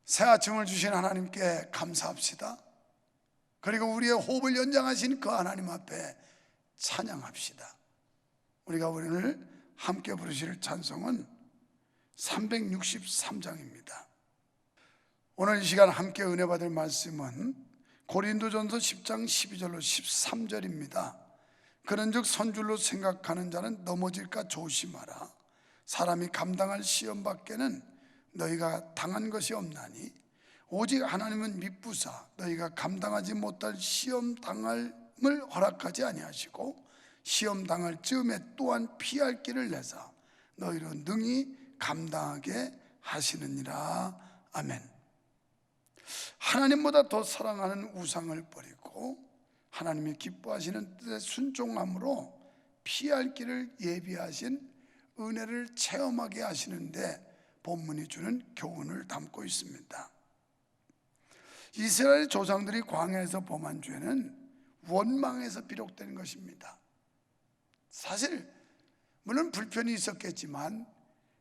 새 아침을 주신 하나님께 감사합시다. 그리고 우리의 호흡을 연장하신 그 하나님 앞에 찬양합시다. 우리가 오늘 함께 부르실 찬송은 363장입니다. 오늘 이 시간 함께 은혜 받을 말씀은 고린도전서 10장 12절로 13절입니다. 그런즉 선줄로 생각하는 자는 넘어질까 조심하라. 사람이 감당할 시험 밖에는 너희가 당한 것이 없나니 오직 하나님은 미쁘사 너희가 감당하지 못할 시험 당함을 허락하지 아니하시고 시험 당할 즈음에 또한 피할 길을 내사 너희로 능히 감당하게 하시느니라. 아멘. 하나님보다 더 사랑하는 우상을 버리고 하나님이 기뻐하시는 뜻에 순종함으로 피할 길을 예비하신 은혜를 체험하게 하시는데 본문이 주는 교훈을 담고 있습니다. 이스라엘 조상들이 광야에서 범한 죄는 원망에서 비롯된 것입니다. 사실 물론 불편이 있었겠지만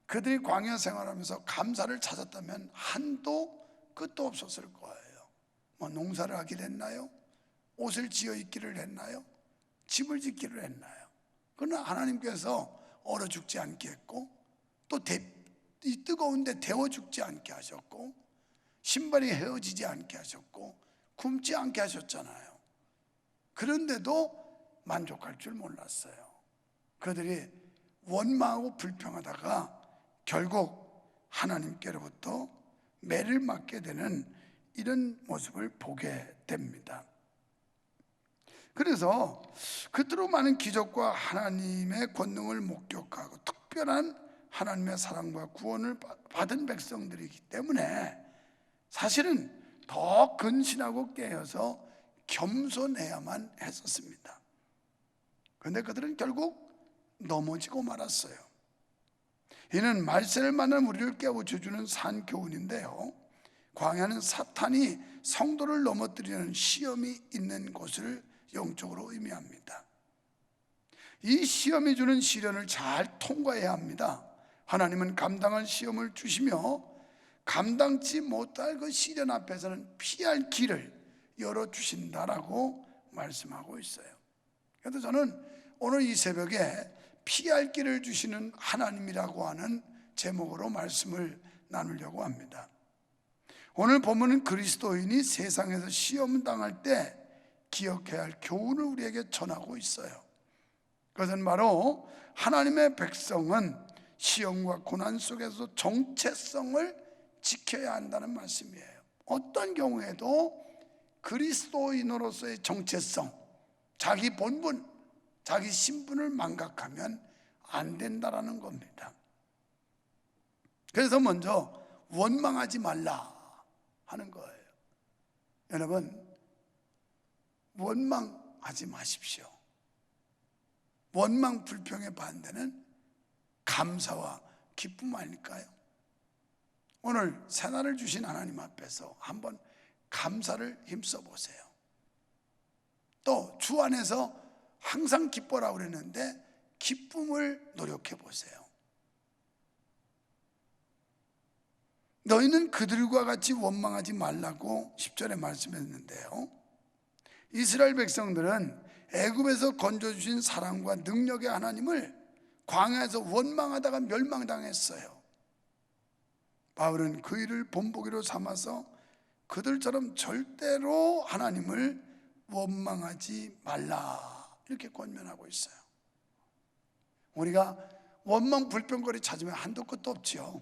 그들이 광야 생활하면서 감사를 찾았다면 한도 끝도 없었을 거예요. 농사를 하기를 했나요? 옷을 지어 입기를 했나요? 집을 짓기를 했나요? 그러나 하나님께서 얼어 죽지 않게 했고 또 이 뜨거운데 데워 죽지 않게 하셨고 신발이 헤어지지 않게 하셨고 굶지 않게 하셨잖아요. 그런데도 만족할 줄 몰랐어요. 그들이 원망하고 불평하다가 결국 하나님께로부터 매를 맞게 되는 이런 모습을 보게 됩니다. 그래서 그토록 많은 기적과 하나님의 권능을 목격하고 특별한 하나님의 사랑과 구원을 받은 백성들이기 때문에 사실은 더 근신하고 깨어서 겸손해야만 했었습니다. 그런데 그들은 결국 넘어지고 말았어요. 이는 말세를 만난 우리를 깨우쳐주는 산교훈인데요, 광야는 사탄이 성도를 넘어뜨리는 시험이 있는 곳을 영적으로 의미합니다. 이 시험이 주는 시련을 잘 통과해야 합니다. 하나님은 감당할 시험을 주시며 감당치 못할 그 시련 앞에서는 피할 길을 열어주신다라고 말씀하고 있어요. 그래서 저는 오늘 이 새벽에 피할 길을 주시는 하나님이라고 하는 제목으로 말씀을 나누려고 합니다. 오늘 본문은 그리스도인이 세상에서 시험 당할 때 기억해야 할 교훈을 우리에게 전하고 있어요. 그것은 바로 하나님의 백성은 시험과 고난 속에서 정체성을 지켜야 한다는 말씀이에요. 어떤 경우에도 그리스도인으로서의 정체성, 자기 본분, 자기 신분을 망각하면 안 된다라는 겁니다. 그래서 먼저 원망하지 말라 하는 거예요. 여러분, 원망하지 마십시오. 원망 불평의 반대는 감사와 기쁨 아닐까요? 오늘 새날을 주신 하나님 앞에서 한번 감사를 힘써 보세요. 또 주 안에서 항상 기뻐라고 그랬는데 기쁨을 노력해 보세요. 너희는 그들과 같이 원망하지 말라고 10절에 말씀했는데요, 이스라엘 백성들은 애굽에서 건져주신 사랑과 능력의 하나님을 광야에서 원망하다가 멸망당했어요. 바울은 그 일을 본보기로 삼아서 그들처럼 절대로 하나님을 원망하지 말라 이렇게 권면하고 있어요. 우리가 원망 불평거리 찾으면 한도 끝도 없지요.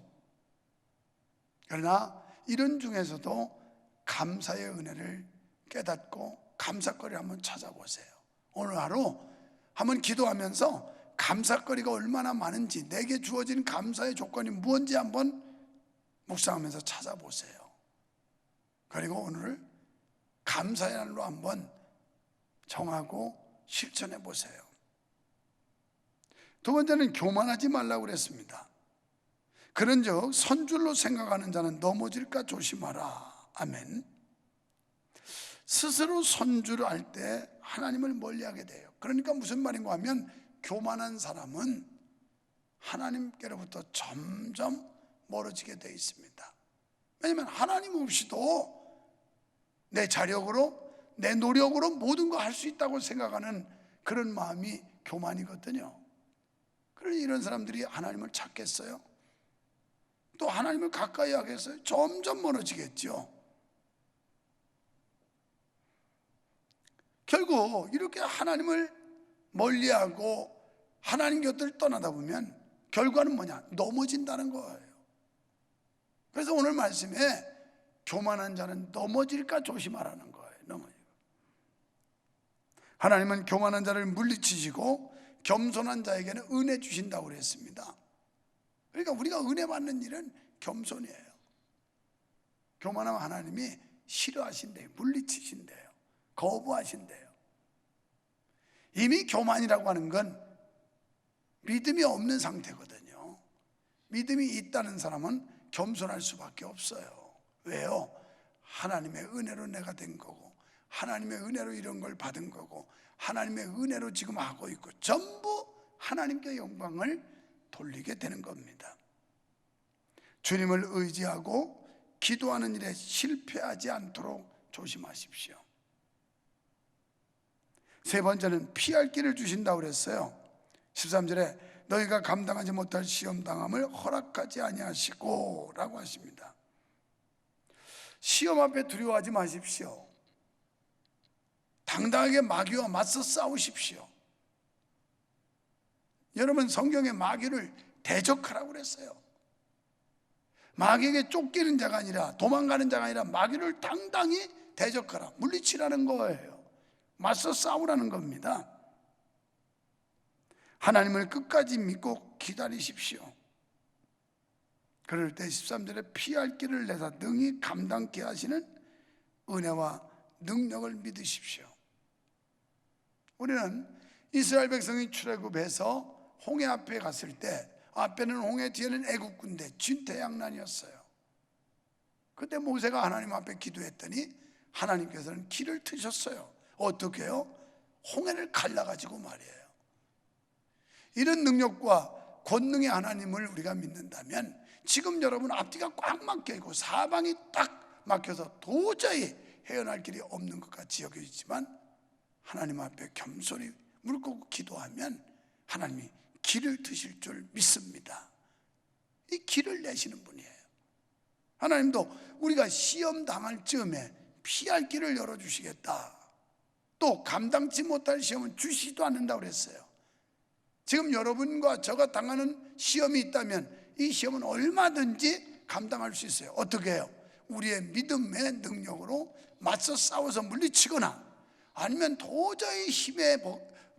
그러나 이런 중에서도 감사의 은혜를 깨닫고 감사거리를 한번 찾아보세요. 오늘 하루 한번 기도하면서 감사거리가 얼마나 많은지, 내게 주어진 감사의 조건이 무엇인지 한번 묵상하면서 찾아보세요. 그리고 오늘을 감사의 날로 한번 정하고 실천해 보세요. 두 번째는 교만하지 말라고 그랬습니다. 그런즉 선줄로 생각하는 자는 넘어질까 조심하라. 아멘. 스스로 선줄을 할 때 하나님을 멀리하게 돼요. 그러니까 무슨 말인가 하면 교만한 사람은 하나님께로부터 점점 멀어지게 돼 있습니다. 왜냐하면 하나님 없이도 내 자력으로, 내 노력으로 모든 거 할 수 있다고 생각하는 그런 마음이 교만이거든요. 그러니 이런 사람들이 하나님을 찾겠어요? 또 하나님을 가까이 하겠어요? 점점 멀어지겠죠. 결국 이렇게 하나님을 멀리하고 하나님 곁을 떠나다 보면 결과는 뭐냐? 넘어진다는 거예요. 그래서 오늘 말씀에 교만한 자는 넘어질까 조심하라는 거예요. 하나님은 교만한 자를 물리치시고 겸손한 자에게는 은혜 주신다고 그랬습니다. 그러니까 우리가 은혜 받는 일은 겸손이에요. 교만하면 하나님이 싫어하신대요. 물리치신대요. 거부하신대요. 이미 교만이라고 하는 건 믿음이 없는 상태거든요. 믿음이 있다는 사람은 겸손할 수밖에 없어요. 왜요? 하나님의 은혜로 내가 된 거고, 하나님의 은혜로 이런 걸 받은 거고, 하나님의 은혜로 지금 하고 있고, 전부 하나님께 영광을 돌리게 되는 겁니다. 주님을 의지하고 기도하는 일에 실패하지 않도록 조심하십시오. 세 번째는 피할 길을 주신다고 그랬어요. 13절에 너희가 감당하지 못할 시험당함을 허락하지 아니하시고 라고 하십니다. 시험 앞에 두려워하지 마십시오. 당당하게 마귀와 맞서 싸우십시오. 여러분, 성경에 마귀를 대적하라고 그랬어요. 마귀에게 쫓기는 자가 아니라, 도망가는 자가 아니라 마귀를 당당히 대적하라, 물리치라는 거예요. 맞서 싸우라는 겁니다. 하나님을 끝까지 믿고 기다리십시오. 그럴 때 13절에 피할 길을 내사 능히 감당케 하시는 은혜와 능력을 믿으십시오. 우리는 이스라엘 백성이 출애굽해서 홍해 앞에 갔을 때 앞에는 홍해, 뒤에는 애국 군대, 진퇴양난이었어요. 그때 모세가 하나님 앞에 기도했더니 하나님께서는 길을 트셨어요. 어떻게 해요? 홍해를 갈라가지고 말이에요. 이런 능력과 권능의 하나님을 우리가 믿는다면 지금 여러분 앞뒤가 꽉 막혀있고 사방이 딱 막혀서 도저히 헤어날 길이 없는 것 같이 여겨지지만 하나님 앞에 겸손히 무릎 꿇고 기도하면 하나님이 길을 트실 줄 믿습니다. 이 길을 내시는 분이에요. 하나님도 우리가 시험 당할 즈음에 피할 길을 열어주시겠다. 또 감당치 못할 시험은 주시지도 않는다고 그랬어요. 지금 여러분과 저가 당하는 시험이 있다면 이 시험은 얼마든지 감당할 수 있어요. 어떻게 해요? 우리의 믿음의 능력으로 맞서 싸워서 물리치거나 아니면 도저히 힘에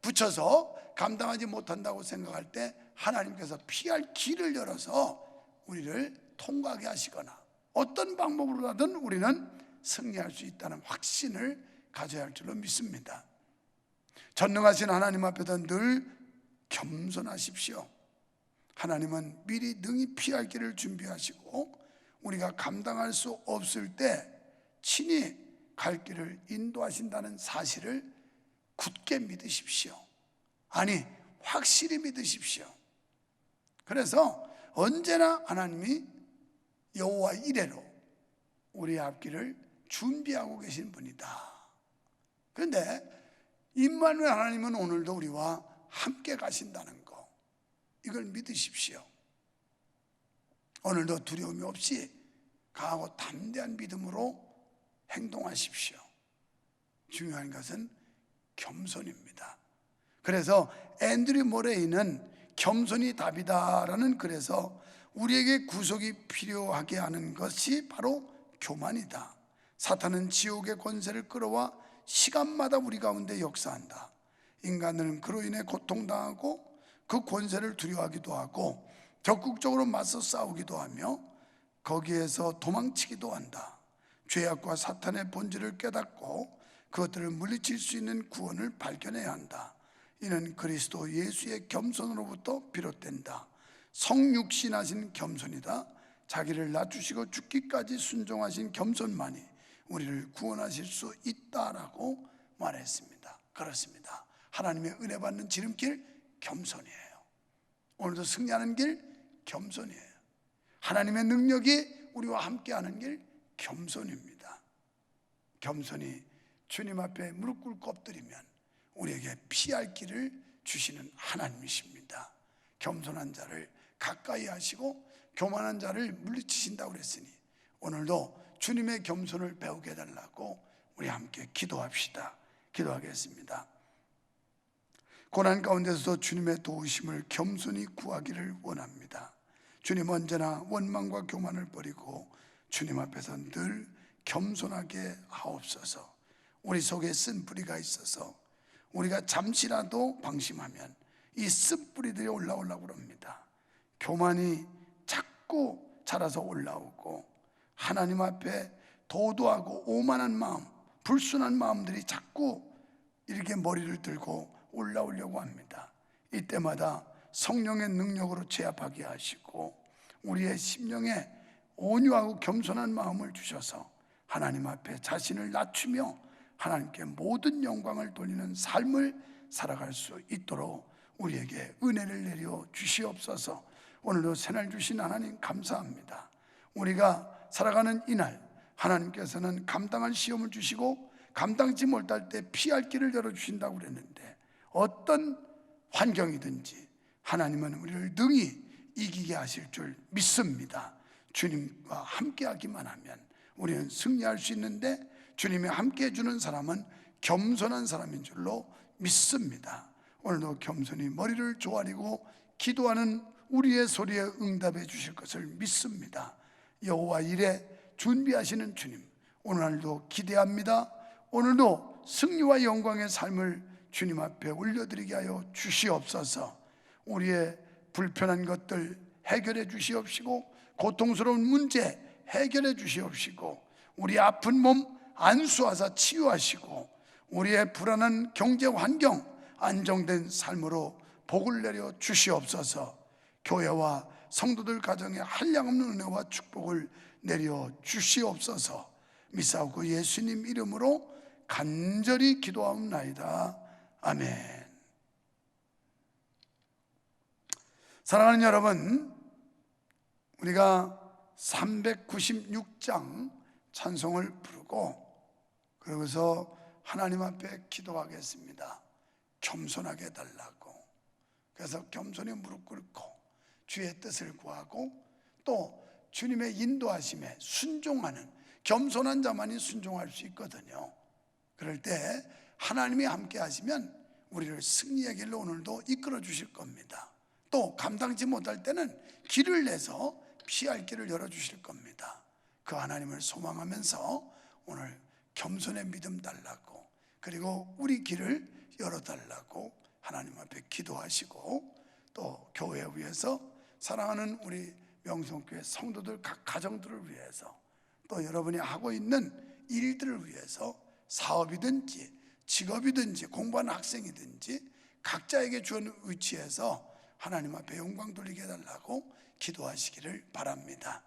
붙여서 감당하지 못한다고 생각할 때 하나님께서 피할 길을 열어서 우리를 통과하게 하시거나 어떤 방법으로라든 우리는 승리할 수 있다는 확신을 가져야 할 줄로 믿습니다. 전능하신 하나님 앞에서 늘 겸손하십시오. 하나님은 미리 능히 피할 길을 준비하시고 우리가 감당할 수 없을 때 친히 갈 길을 인도하신다는 사실을 굳게 믿으십시오. 아니, 확실히 믿으십시오. 그래서 언제나 하나님이 여호와 이레로 우리의 앞길을 준비하고 계신 분이다. 그런데 임마누엘 하나님은 오늘도 우리와 함께 가신다는 거, 이걸 믿으십시오. 오늘도 두려움이 없이 강하고 담대한 믿음으로 행동하십시오. 중요한 것은 겸손입니다. 그래서 앤드류 모레이는 겸손이 답이다라는 글에서 우리에게 구속이 필요하게 하는 것이 바로 교만이다. 사탄은 지옥의 권세를 끌어와 시간마다 우리 가운데 역사한다. 인간은 그로 인해 고통당하고 그 권세를 두려워하기도 하고 적극적으로 맞서 싸우기도 하며 거기에서 도망치기도 한다. 죄악과 사탄의 본질을 깨닫고 그것들을 물리칠 수 있는 구원을 발견해야 한다. 이는 그리스도 예수의 겸손으로부터 비롯된다. 성육신하신 겸손이다. 자기를 낮추시고 죽기까지 순종하신 겸손만이 우리를 구원하실 수 있다라고 말했습니다. 그렇습니다. 하나님의 은혜 받는 지름길 겸손이에요. 오늘도 승리하는 길 겸손이에요. 하나님의 능력이 우리와 함께하는 길 겸손입니다. 겸손히 주님 앞에 무릎 꿇고 엎드리면 우리에게 피할 길을 주시는 하나님이십니다. 겸손한 자를 가까이 하시고 교만한 자를 물리치신다고 그랬으니 오늘도 주님의 겸손을 배우게 해달라고 우리 함께 기도합시다. 기도하겠습니다. 고난 가운데서도 주님의 도우심을 겸손히 구하기를 원합니다. 주님, 언제나 원망과 교만을 버리고 주님 앞에서 늘 겸손하게 하옵소서. 우리 속에 쓴 뿌리가 있어서 우리가 잠시라도 방심하면 이 쓴 뿌리들이 올라오려고 합니다. 교만이 자꾸 자라서 올라오고 하나님 앞에 도도하고 오만한 마음, 불순한 마음들이 자꾸 이렇게 머리를 들고 올라오려고 합니다. 이때마다 성령의 능력으로 제압하게 하시고 우리의 심령에 온유하고 겸손한 마음을 주셔서 하나님 앞에 자신을 낮추며 하나님께 모든 영광을 돌리는 삶을 살아갈 수 있도록 우리에게 은혜를 내려 주시옵소서. 오늘도 새날 주신 하나님 감사합니다. 우리가 살아가는 이날 하나님께서는 감당할 시험을 주시고 감당치 못할 때 피할 길을 열어주신다고 그랬는데 어떤 환경이든지 하나님은 우리를 능히 이기게 하실 줄 믿습니다. 주님과 함께 하기만 하면 우리는 승리할 수 있는데 주님이 함께 해주는 사람은 겸손한 사람인 줄로 믿습니다. 오늘도 겸손히 머리를 조아리고 기도하는 우리의 소리에 응답해 주실 것을 믿습니다. 여호와 일에 준비하시는 주님, 오늘도 기대합니다. 오늘도 승리와 영광의 삶을 주님 앞에 올려드리게 하여 주시옵소서. 우리의 불편한 것들 해결해 주시옵시고 고통스러운 문제 해결해 주시옵시고 우리 아픈 몸 안수하사 치유하시고 우리의 불안한 경제 환경 안정된 삶으로 복을 내려 주시옵소서. 교회와 성도들 가정에 한량없는 은혜와 축복을 내려 주시옵소서. 믿사오고 예수님 이름으로 간절히 기도하옵나이다. 아멘. 사랑하는 여러분, 우리가 396장 찬송을 부르고 그러고서 하나님 앞에 기도하겠습니다. 겸손하게 해달라고. 그래서 겸손히 무릎 꿇고 주의 뜻을 구하고 또 주님의 인도하심에 순종하는 겸손한 자만이 순종할 수 있거든요. 그럴 때 하나님이 함께 하시면 우리를 승리의 길로 오늘도 이끌어 주실 겁니다. 또 감당치 못할 때는 길을 내서 피할 길을 열어주실 겁니다. 그 하나님을 소망하면서 오늘 겸손의 믿음 달라고 그리고 우리 길을 열어달라고 하나님 앞에 기도하시고 또 교회 위해서 사랑하는 우리 명성교회 성도들 각 가정들을 위해서 또 여러분이 하고 있는 일들을 위해서 사업이든지 직업이든지 공부하는 학생이든지 각자에게 주는 위치에서 하나님 앞에 영광 돌리게 해달라고 기도하시기를 바랍니다.